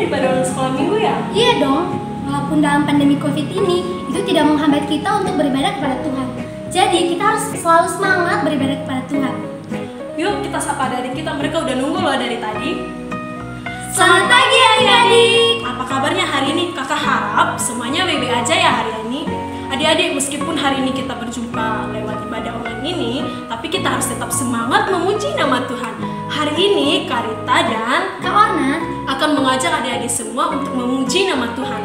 daripada ulang sekolah minggu ya? Iya dong, walaupun dalam pandemi COVID ini, itu tidak menghambat kita untuk beribadah kepada Tuhan. Jadi kita harus selalu semangat beribadah kepada Tuhan. Yuk kita sapa adik kita, mereka udah nunggu loh dari tadi. Selamat pagi adik-adik. Apa kabarnya hari ini? Kakak harap semuanya baik-baik aja ya hari ini. Adik-adik, meskipun hari ini kita berjumpa lewat ibadah online ini, tapi kita harus tetap semangat memuji nama Tuhan. Hari ini Kak Rita dan Kak Orna akan mengajak adik-adik semua untuk memuji nama Tuhan.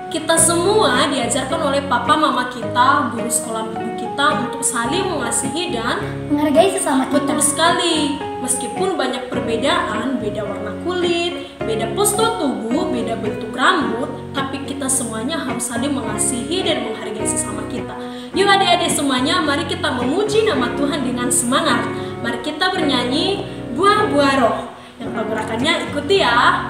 Kita semua diajarkan oleh papa mama kita, guru sekolah minggu kita untuk saling mengasihi dan menghargai sesama kita. betul sekali. Meskipun banyak perbedaan, beda warna kulit, beda postur tubuh, beda bentuk rambut, tapi kita semuanya harus saling mengasihi dan menghargai sesama kita. Yuk adik-adik semuanya, mari kita memuji nama Tuhan dengan semangat. Mari kita bernyanyi Buah-buah Roh. Yang pergerakannya ikuti ya.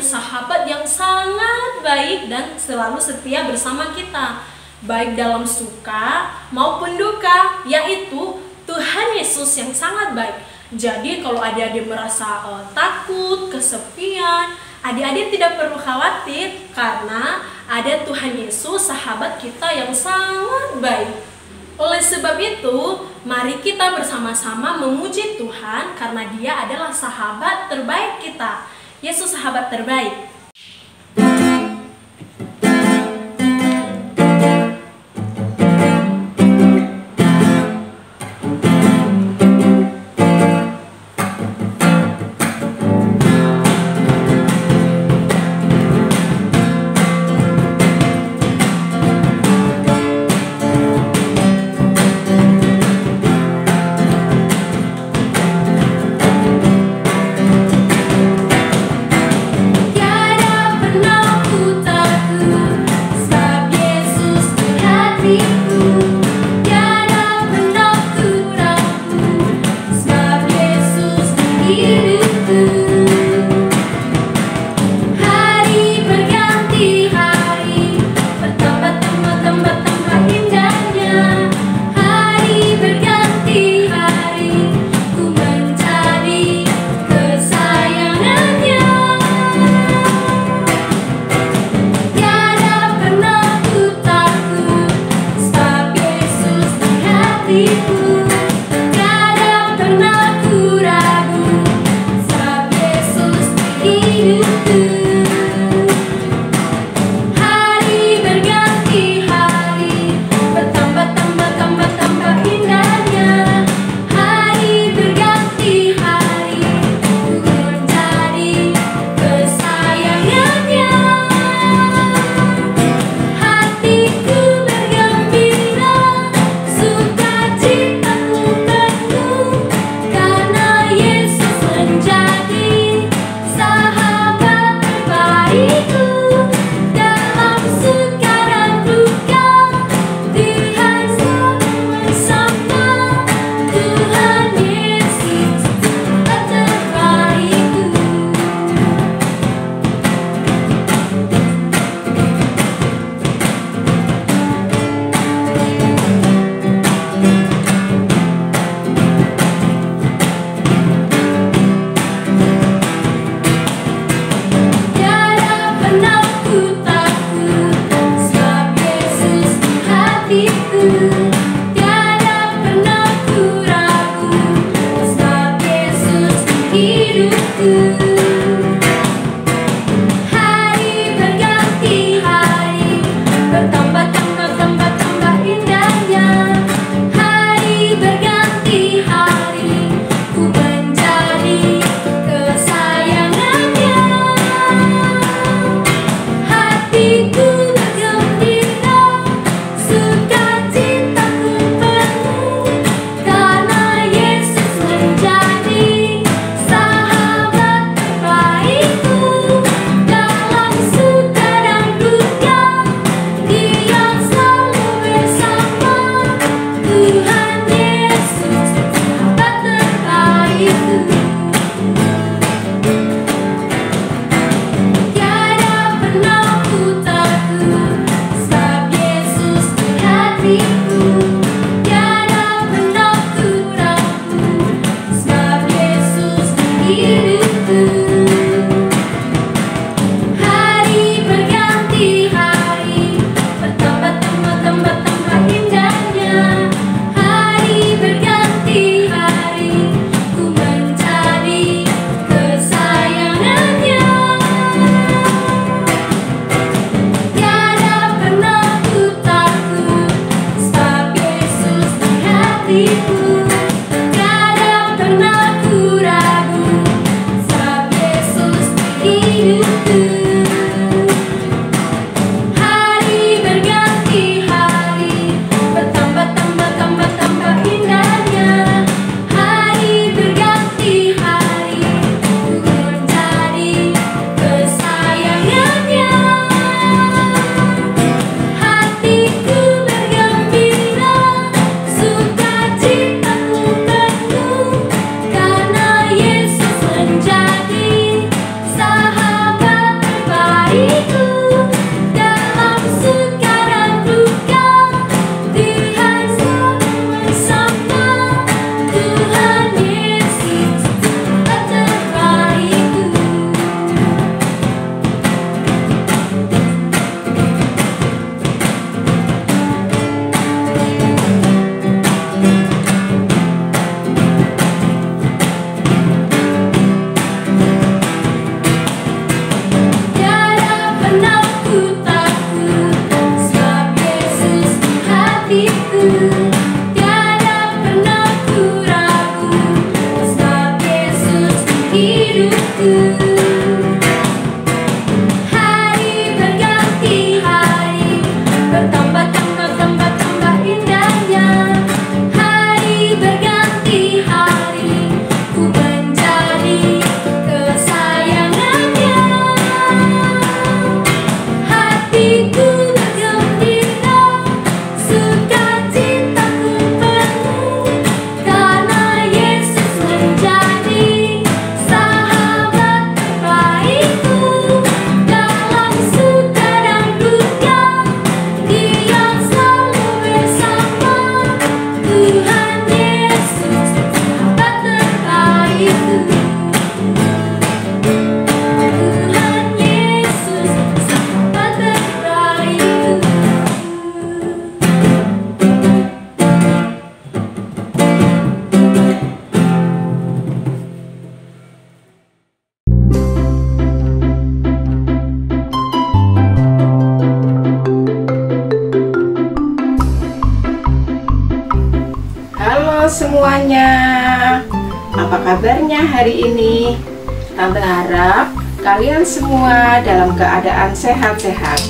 Sahabat yang sangat baik dan selalu setia bersama kita, baik dalam suka maupun duka, yaitu Tuhan Yesus yang sangat baik. Jadi kalau adik-adik merasa takut, kesepian, adik-adik tidak perlu khawatir karena ada Tuhan Yesus, sahabat kita yang sangat baik. Oleh sebab itu, mari kita bersama-sama memuji Tuhan karena Dia adalah sahabat terbaik kita. Yesus sahabat terbaik. Hari berganti hari, bertambah indahnya. Hari berganti hari, ku menjadi kesayangannya. Hatiku bergembira, sukacitaku penuh, karena Yesus menjadi sahabat terbaikku. Dalam suka dan duka, Dia selalu bersama. Tuhan Yesus, sahabat terbaikku. Tiada pernah ku takut, sebab Yesus di hatiku. Tiada pernah ku ragu, sebab Yesus di hidupku. Hari berganti hari, bertambah indahnya. Hari berganti hari, ku menjadi kesayangannya. Tiada pernah ku takut, sebab Yesus di hatiku. Tiada pernah ku ragu, sebab Yesus di hidupku. Hari berganti hari, bertambah indahnya. Hari berganti hari, ku menjadi kesayangannya. Hatiku bergembira, sukacitaku penuh, karena Yesus menjadi sahabat terbaikku. Dalam suka dan duka, Tuhan selalu bersama. Tuhan Yesus, sahabat terbaikku. Tiada pernah ku takut, sebab Yesus di hatiku. Tiada pernah ku ragu, sebab Yesus di hidupku. Hari berganti hari, bertambah indahnya. Hari berganti hari, ku menjadi kesayangannya. Hatiku bergembira, sukacitaku penuh, karena Yesus menjadi sahabat terbaikku. Dalam suka dan duka, Dia selalu bersama. Tuhan Yesus, sahabat terbaikku. Tuhan Yesus, sahabat terbaikku. Halo semuanya, apa kabarnya hari ini? Tante harap kalian semua dalam keadaan sehat-sehat.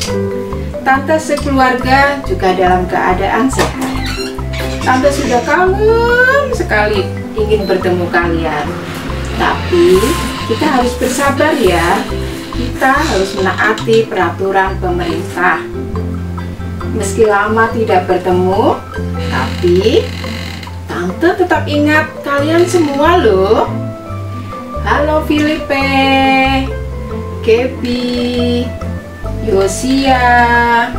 Tante sekeluarga juga dalam keadaan sehat. Tante sudah kangen sekali ingin bertemu kalian. Tapi kita harus bersabar ya. Kita harus menaati peraturan pemerintah. Meski lama tidak bertemu, tapi Tante tetap ingat kalian semua loh. Halo Filipe, Kebi, Yosia,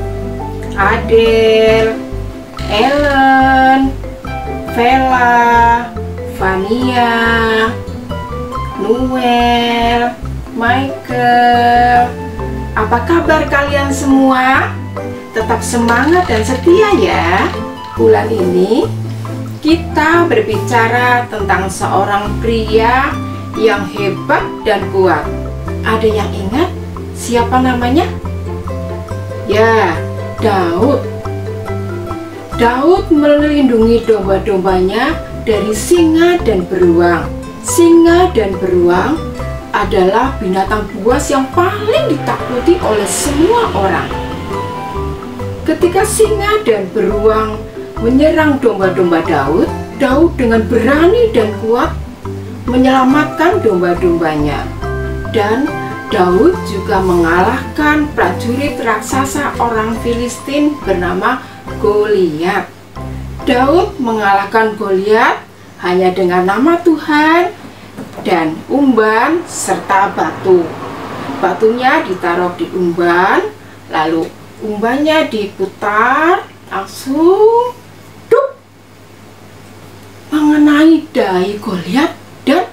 Adel, Ellen, Vela, Vania, Noel, Michael. Apa kabar kalian semua? Tetap semangat dan setia ya. Bulan ini kita berbicara tentang seorang pria yang hebat dan kuat. Ada yang ingat siapa namanya? Ya, Daud. Daud melindungi domba-dombanya dari singa dan beruang. Singa dan beruang adalah binatang buas yang paling ditakuti oleh semua orang. Ketika singa dan beruang menyerang domba-domba Daud, Daud dengan berani dan kuat menyelamatkan domba-dombanya. Dan Daud juga mengalahkan prajurit raksasa orang Filistin bernama Goliat. Daud mengalahkan Goliat hanya dengan nama Tuhan dan umban serta batu. Batunya ditaruh di umban, lalu umbannya diputar, langsung duk, mengenai dahi Goliat dan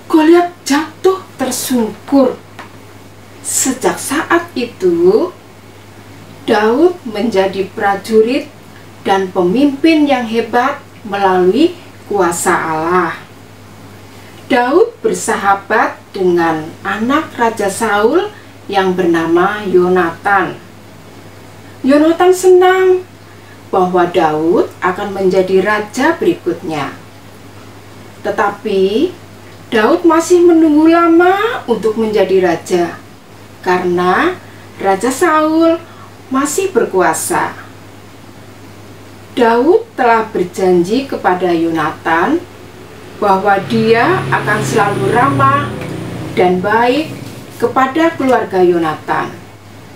Goliat jatuh tersungkur. Sejak saat itu, Daud menjadi prajurit dan pemimpin yang hebat melalui kuasa Allah. Daud bersahabat dengan anak Raja Saul yang bernama Yonatan. Yonatan senang bahwa Daud akan menjadi raja berikutnya. Tetapi Daud masih menunggu lama untuk menjadi raja, karena Raja Saul masih berkuasa. Daud telah berjanji kepada Yonatan bahwa dia akan selalu ramah dan baik kepada keluarga Yonatan.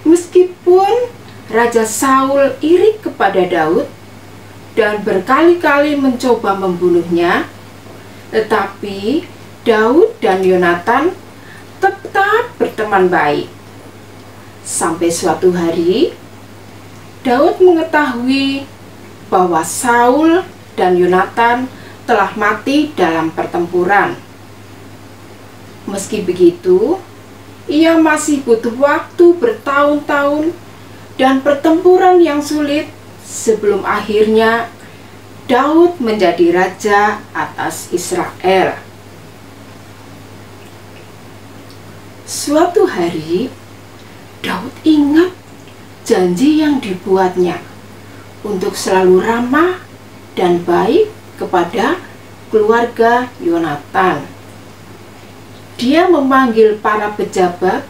Meskipun Raja Saul iri kepada Daud dan berkali-kali mencoba membunuhnya, tetapi Daud dan Yonatan tetap berteman baik. Sampai suatu hari, Daud mengetahui bahwa Saul dan Yonatan telah mati dalam pertempuran. Meski begitu, ia masih butuh waktu bertahun-tahun dan pertempuran yang sulit sebelum akhirnya Daud menjadi raja atas Israel. Suatu hari, Daud ingat janji yang dibuatnya untuk selalu ramah dan baik kepada keluarga Yonatan. Dia memanggil para pejabat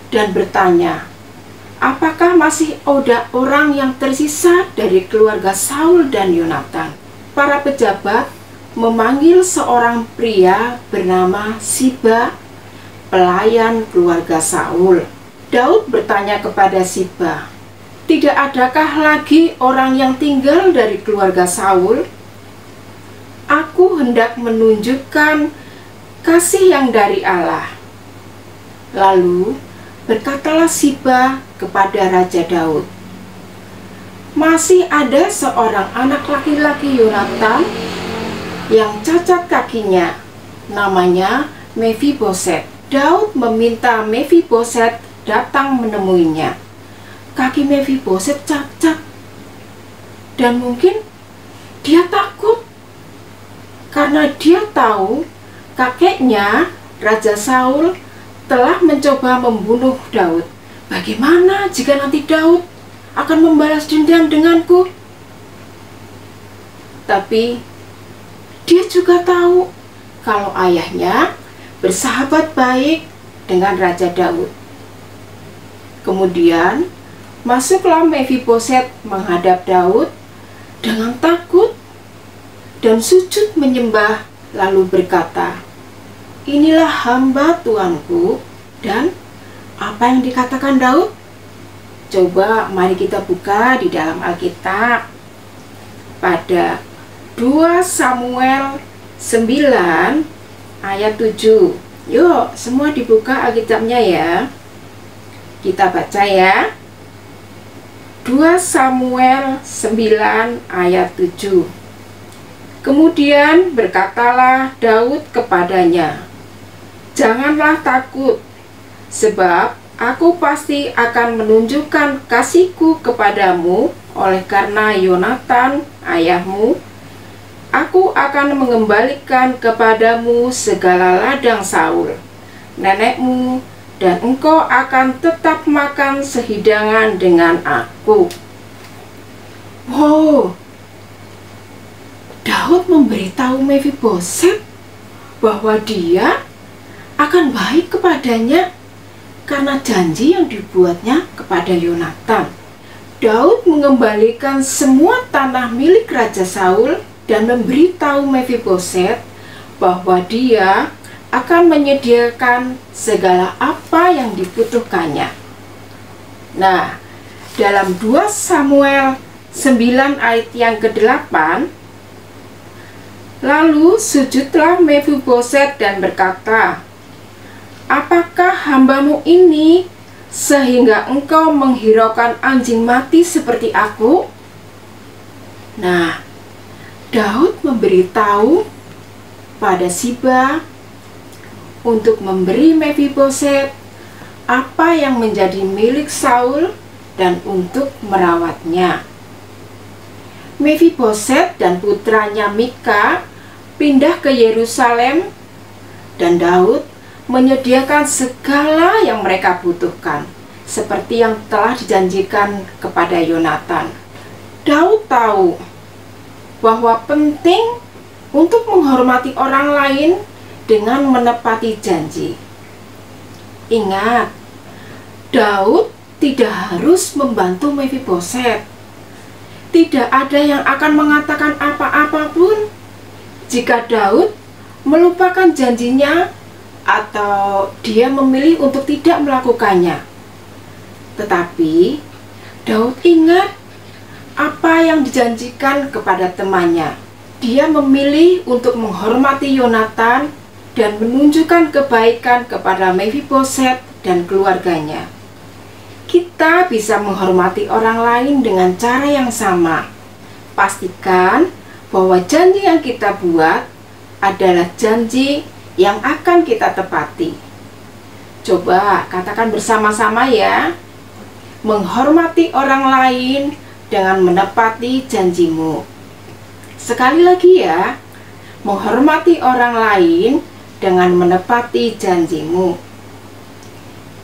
dan bertanya, apakah masih ada orang yang tersisa dari keluarga Saul dan Yonatan? Para pejabat memanggil seorang pria bernama Siba, pelayan keluarga Saul. Daud bertanya kepada Siba, tidak adakah lagi orang yang tinggal dari keluarga Saul? Aku hendak menunjukkan kasih yang dari Allah. Lalu berkatalah Siba kepada Raja Daud, masih ada seorang anak laki-laki Yonatan yang cacat kakinya, namanya Mefiboset. Daud meminta Mefiboset datang menemuinya. Kaki Mefiboset cacat, dan mungkin dia takut karena dia tahu kakeknya Raja Saul telah mencoba membunuh Daud. Bagaimana jika nanti Daud akan membalas dendam denganku? Tapi dia juga tahu kalau ayahnya bersahabat baik dengan Raja Daud. Kemudian masuklah Mefiboset menghadap Daud dengan takut dan sujud menyembah, lalu berkata, inilah hamba Tuanku. Dan apa yang dikatakan Daud? Coba mari kita buka di dalam Alkitab pada 2 Samuel 9 ayat 7. Yuk, semua dibuka Alkitabnya ya. Kita baca ya. 2 Samuel 9 ayat 7. Kemudian berkatalah Daud kepadanya, janganlah takut, sebab aku pasti akan menunjukkan kasihku kepadamu oleh karena Yonatan ayahmu, Aku akan mengembalikan kepadamu segala ladang Saul, nenekmu, dan engkau akan tetap makan sehidangan dengan aku. Wow, Daud memberitahu Mefiboset bahwa dia akan baik kepadanya karena janji yang dibuatnya kepada Yonatan. Daud mengembalikan semua tanah milik Raja Saul dan memberitahu Mefiboset bahwa dia akan menyediakan segala apa yang dibutuhkannya. Nah, dalam 2 Samuel 9 ayat yang ke-8, lalu sujudlah Mefiboset dan berkata, apakah hambamu ini sehingga engkau menghiraukan anjing mati seperti aku? Nah, Daud memberitahu pada Siba untuk memberi Mefiboset apa yang menjadi milik Saul dan untuk merawatnya. Mefiboset dan putranya Mika pindah ke Yerusalem dan Daud menyediakan segala yang mereka butuhkan seperti yang telah dijanjikan kepada Yonatan. Daud tahu bahwa penting untuk menghormati orang lain dengan menepati janji. Ingat, Daud tidak harus membantu Mefiboset. Tidak ada yang akan mengatakan apa-apa pun jika Daud melupakan janjinya atau dia memilih untuk tidak melakukannya. Tetapi Daud ingat apa yang dijanjikan kepada temannya. Dia memilih untuk menghormati Yonatan dan menunjukkan kebaikan kepada Mefiboset dan keluarganya. Kita bisa menghormati orang lain dengan cara yang sama. Pastikan bahwa janji yang kita buat adalah janji yang akan kita tepati. Coba katakan bersama-sama ya. Menghormati orang lain dengan menepati janjimu. Sekali lagi ya, menghormati orang lain dengan menepati janjimu.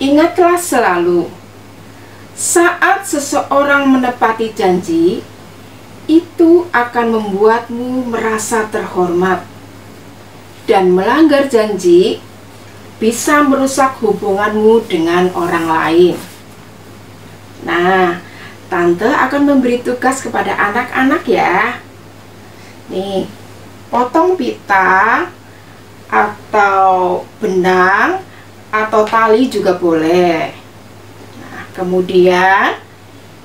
Ingatlah selalu, saat seseorang menepati janji, itu akan membuatmu merasa terhormat. Dan melanggar janji bisa merusak hubunganmu dengan orang lain. Nah, Tante akan memberi tugas kepada anak-anak ya. Nih, potong pita atau benang atau tali juga boleh. Nah, kemudian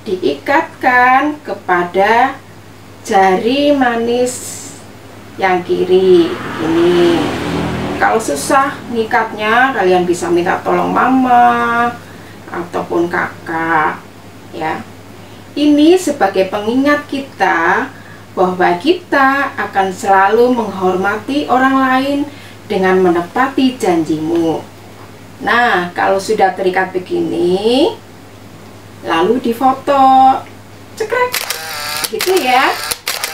diikatkan kepada jari manis yang kiri. Ini. Kalau susah ngikatnya, kalian bisa minta tolong mama ataupun kakak ya. Ini sebagai pengingat kita bahwa kita akan selalu menghormati orang lain dengan menepati janjimu. Nah, kalau sudah terikat begini, lalu difoto, cekrek, gitu ya.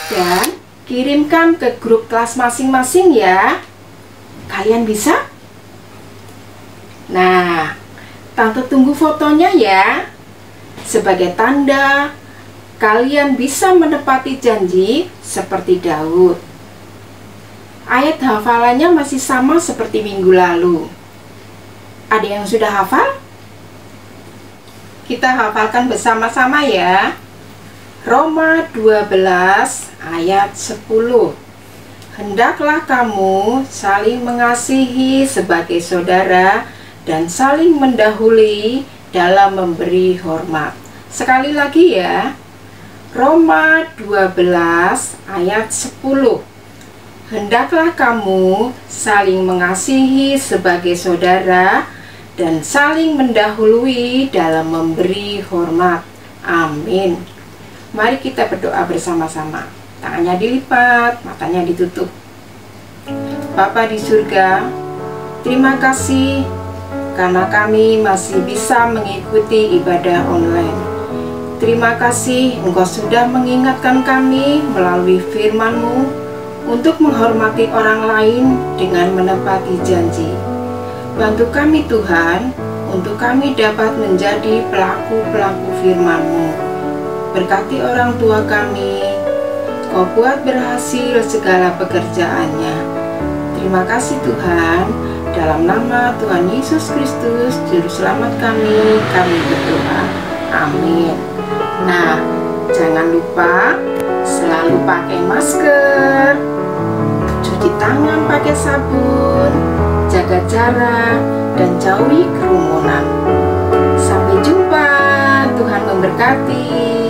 Dan kirimkan ke grup kelas masing-masing ya. Kalian bisa? Nah, Tante tunggu fotonya ya. Sebagai tanda kalian bisa menepati janji seperti Daud. Ayat hafalannya masih sama seperti minggu lalu. Ada yang sudah hafal? Kita hafalkan bersama-sama ya. Roma 12 ayat 10. Hendaklah kamu saling mengasihi sebagai saudara dan saling mendahului dalam memberi hormat. Sekali lagi ya. Roma 12 ayat 10. Hendaklah kamu saling mengasihi sebagai saudara dan saling mendahului dalam memberi hormat. Amin. Mari kita berdoa bersama-sama. Tangannya dilipat, matanya ditutup. Bapa di surga, terima kasih karena kami masih bisa mengikuti ibadah online. Terima kasih Engkau sudah mengingatkan kami melalui firman-Mu untuk menghormati orang lain dengan menepati janji. Bantu kami Tuhan, untuk kami dapat menjadi pelaku-pelaku firman-Mu. Berkati orang tua kami, Kau buat berhasil segala pekerjaannya. Terima kasih Tuhan, dalam nama Tuhan Yesus Kristus, Juru Selamat kami berdoa. Amin. Nah, jangan lupa selalu pakai masker, cuci tangan pakai sabun, jaga jarak, dan jauhi kerumunan. Sampai jumpa, Tuhan memberkati.